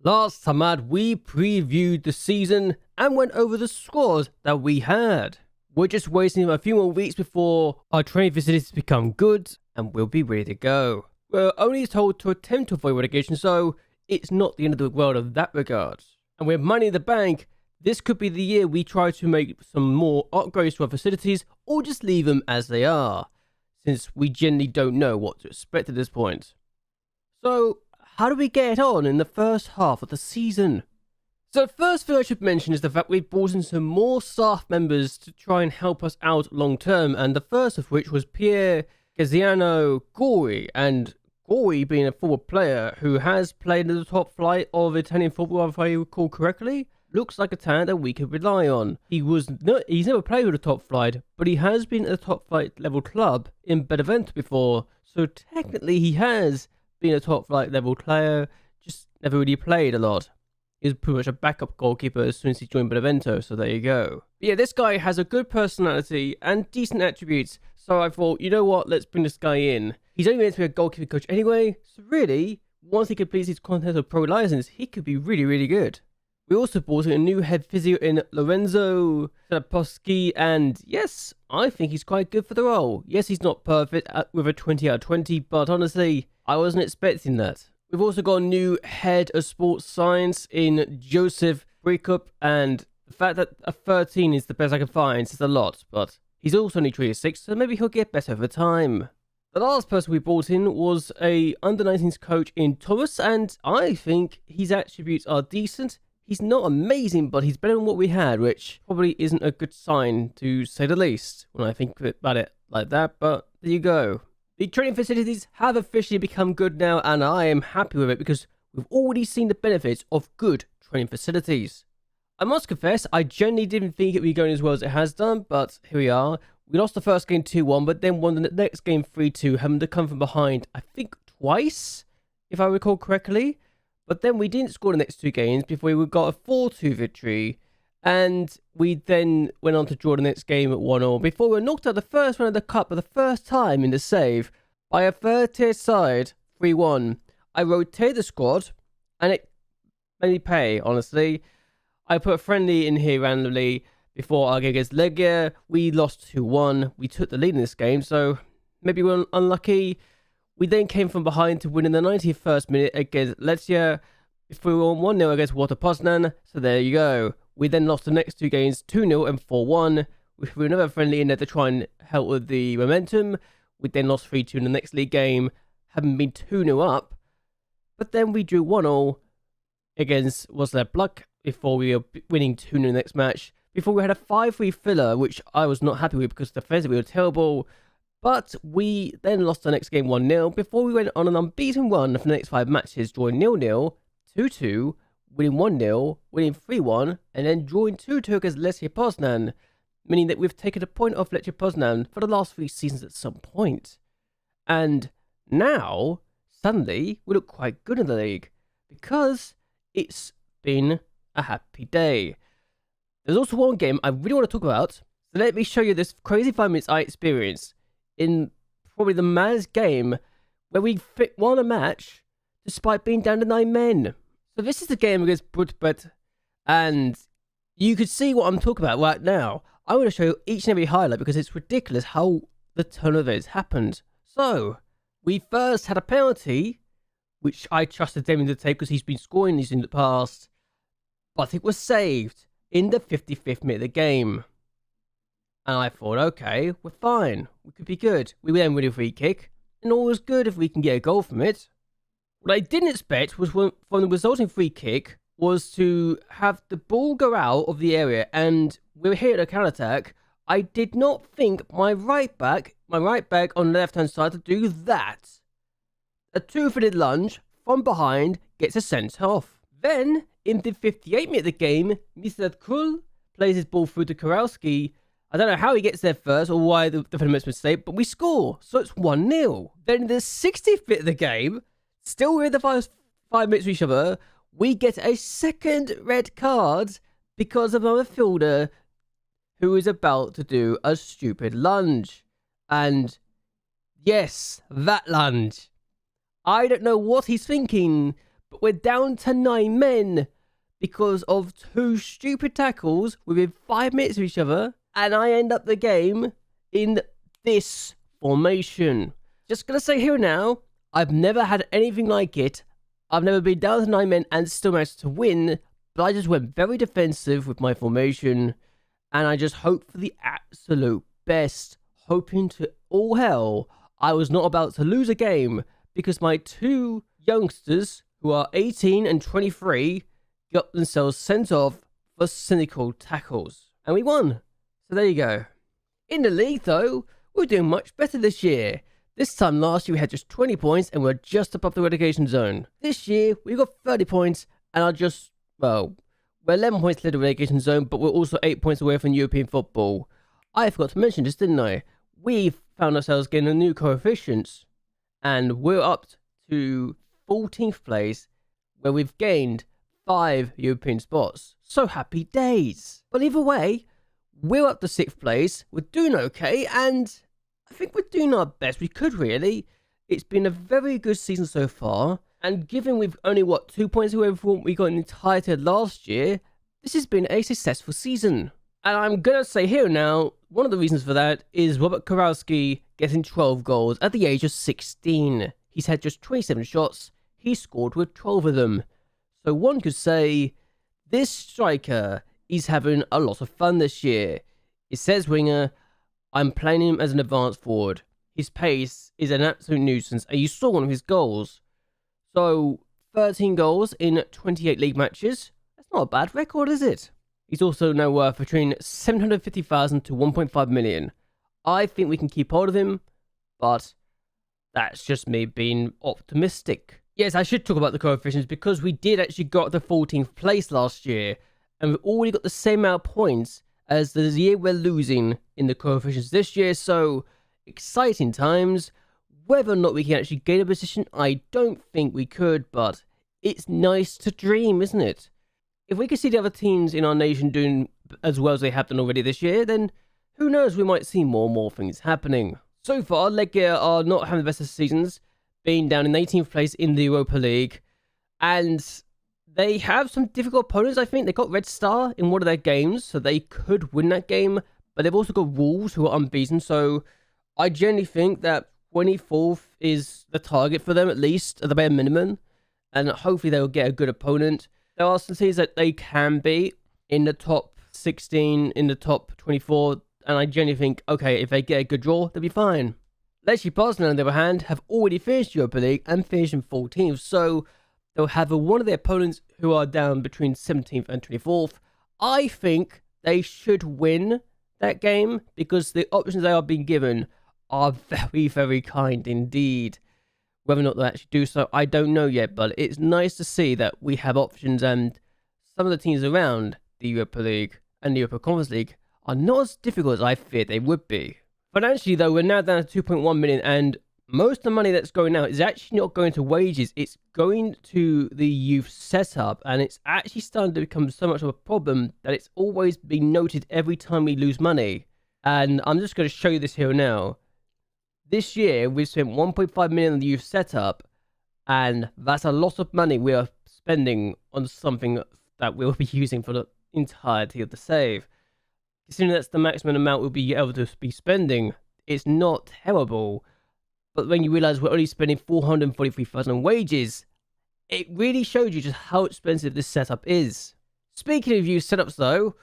Last time out, we previewed the season and went over the scores that we had. We're just waiting a few more weeks before our training facilities become good and we'll be ready to go. We're only told to attempt to avoid relegation, so it's not the end of the world in that regard. And with money in the bank, this could be the year we try to make some more upgrades to our facilities or just leave them as they are, since we generally don't know what to expect at this point. So, how do we get on in the first half of the season? So the first thing I should mention is the fact we've brought in some more staff members to try and help us out long term, and the first of which was Pierre Gaziano Gori, and Gori being a forward player who has played in the top flight of Italian football, if I recall correctly, looks like a talent that we could rely on. He's never played with the top flight, but he has been at the top flight level club in Benevento before, so technically he has been a top flight level player, just never really played a lot. He was pretty much a backup goalkeeper as soon as he joined Benevento, so there you go. But yeah, this guy has a good personality and decent attributes, so I thought, you know what, let's bring this guy in. He's only meant to be a goalkeeper coach anyway, so really, once he completes his Continental Pro license, he could be really, really good. We also brought in a new head physio in Lorenzo Kawalski, and yes, I think he's quite good for the role. Yes, he's not perfect with a 20 out of 20, but honestly, I wasn't expecting that. We've also got a new head of sports science in Joseph Breakup, and the fact that a 13 is the best I can find says a lot, but he's also only 26, so maybe he'll get better over time. The last person we brought in was a under-19s coach in Thomas, and I think his attributes are decent. He's not amazing, but he's better than what we had, which probably isn't a good sign, to say the least, when I think about it like that, but there you go. The training facilities have officially become good now, and I am happy with it because we've already seen the benefits of good training facilities. I must confess, I genuinely didn't think it would be going as well as it has done, but here we are. We lost the first game 2-1, but then won the next game 3-2, having to come from behind, I think twice, if I recall correctly. But then we didn't score the next two games before we got a 4-2 victory. And we then went on to draw the next game at 1-1 before we were knocked out the first round of the cup for the first time in the save by a third tier side, 3-1. I rotated the squad and it made me pay, honestly. I put a friendly in here randomly before our game against Legia. We lost 2-1. We took the lead in this game, so maybe we were unlucky. We then came from behind to win in the 91st minute against Legia before we won 1-0 against Water Poznan, so there you go. We then lost the next two games 2-0 and 4-1. We threw another friendly in there to try and help with the momentum. We then lost 3-2 in the next league game, having been 2-0 up. But then we drew 1-0 against Wasler Bluck before we were winning 2-0 in the next match. Before we had a 5-3 filler, which I was not happy with because defensively we were terrible. But we then lost the next game 1-0 before we went on an unbeaten run for the next 5 matches, drawing 0-0, 2-2, winning 1-0, winning 3-1, and then drawing 2-2 against Lechia Poznan, meaning that we've taken a point off Lechia Poznan for the last 3 seasons at some point. And now, suddenly, we look quite good in the league, because it's been a happy day. There's also one game I really want to talk about, so let me show you this crazy 5 minutes I experienced in probably the maddest game where we won a match despite being down to 9 men. So this is the game against Brutbet, and you could see what I'm talking about right now. I'm going to show you each and every highlight because it's ridiculous how the turn of events happened. So, we first had a penalty, which I trusted Demi to take because he's been scoring these in the past, but it was saved in the 55th minute of the game. And I thought, okay, we're fine. We could be good. We then win a free kick, and all was good if we can get a goal from it. What I didn't expect was from the resulting free kick was to have the ball go out of the area, and we were here at a counter-attack. I did not think my right back on the left-hand side to do that. A 2-footed lunge from behind gets a sent-off. Then, in the 58th minute of the game, Mr. Krull plays his ball through to Kawalski. I don't know how he gets there first or why the defender makes a mistake, but we score, so it's 1-0. Then in the 60th minute of the game, still within the first 5 minutes of each other, we get a second red card because of our midfielder who is about to do a stupid lunge. And yes, that lunge. I don't know what he's thinking, but we're down to 9 men because of 2 stupid tackles within 5 minutes of each other, and I end up the game in this formation. Just gonna say here now, I've never had anything like it. I've never been down to 9 men and still managed to win, but I just went very defensive with my formation, and I just hoped for the absolute best, hoping to all hell I was not about to lose a game, because my 2 youngsters, who are 18 and 23, got themselves sent off for cynical tackles. And we won. So there you go. In the league, though, we're doing much better this year. This time last year, we had just 20 points and we're just above the relegation zone. This year, we got 30 points and are just, well, we're 11 points to the relegation zone, but we're also 8 points away from European football. I forgot to mention this, didn't I? We found ourselves getting a new coefficients, and we're up to 14th place, where we've gained 5 European spots. So happy days. But either way, we're up to 6th place, we're doing okay, and I think we're doing our best we could, really. It's been a very good season so far, and given we've only, 2 points away from what we got in the entirety last year, this has been a successful season. And I'm gonna say here now, one of the reasons for that is Robert Kawalski getting 12 goals at the age of 16. He's had just 27 shots, he scored with 12 of them. So one could say, this striker is having a lot of fun this year. It says winger, I'm playing him as an advanced forward. His pace is an absolute nuisance, and you saw one of his goals. So, 13 goals in 28 league matches. That's not a bad record, is it? He's also now worth between 750,000 to 1.5 million. I think we can keep hold of him, but that's just me being optimistic. Yes, I should talk about the coefficients because we did actually got the 14th place last year, and we've already got the same amount of points as the year we're losing in the coefficients this year, so exciting times. Whether or not we can actually gain a position, I don't think we could, but it's nice to dream, isn't it? If we could see the other teams in our nation doing as well as they have done already this year, then who knows, we might see more and more things happening. So far, Legia are not having the best of seasons, being down in 18th place in the Europa League, and they have some difficult opponents, I think. They got Red Star in one of their games, so they could win that game, but they've also got Wolves, who are unbeaten, so I generally think that 24th is the target for them, at least, at the bare minimum, and hopefully they'll get a good opponent. There are some teams that they can beat in the top 16, in the top 24, and I genuinely think, okay, if they get a good draw, they'll be fine. Lecce Poznan, on the other hand, have already finished Europa League and finished in 14th, so they'll have one of their opponents who are down between 17th and 24th. I think they should win that game because the options they are being given are very, very kind indeed. Whether or not they'll actually do so, I don't know yet, but it's nice to see that we have options, and some of the teams around the Europa League and the Europa Conference League are not as difficult as I feared they would be. Financially, though, we're now down to 2.1 million, and most of the money that's going out is actually not going to wages, it's going to the youth setup, and it's actually starting to become so much of a problem that it's always been noted every time we lose money. And I'm just going to show you this here now. This year, we've spent 1.5 million on the youth setup, and that's a lot of money we are spending on something that we'll be using for the entirety of the save. Considering that's the maximum amount we'll be able to be spending, it's not terrible. But when you realise we're only spending 443,000 on wages, it really shows you just how expensive this setup is. Speaking of youth setups though,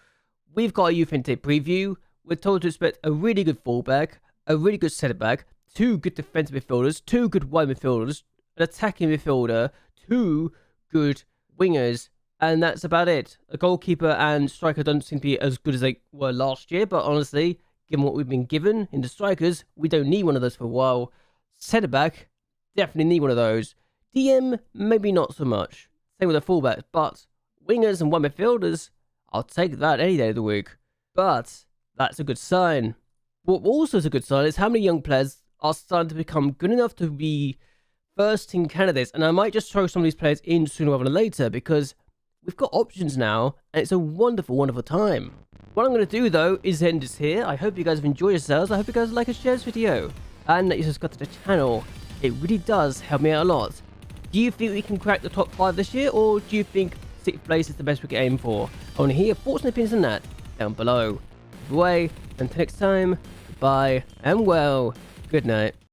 we've got a youth intake preview. We're told to expect a really good fullback, a really good centre back, 2 good defensive midfielders, 2 good wide midfielders, an attacking midfielder, 2 good wingers, and that's about it. A goalkeeper and striker don't seem to be as good as they were last year, but honestly, given what we've been given in the strikers, we don't need one of those for a while. Centre back, definitely need one of those. DM, maybe not so much. Same with the fullbacks, but wingers and wide midfielders, I'll take that any day of the week. But that's a good sign. What also is a good sign is how many young players are starting to become good enough to be first team candidates, and I might just throw some of these players in sooner rather than later because we've got options now, and it's a wonderful, wonderful time. What I'm going to do though is end this here. I hope you guys have enjoyed yourselves. I hope you guys like and share this video, and that you subscribe to the channel. It really does help me out a lot. Do you think we can crack the top 5 this year, or do you think 6th place is the best we can aim for? I want to hear your thoughts and opinions on that down below. Anyway, until next time, goodbye and well, good night.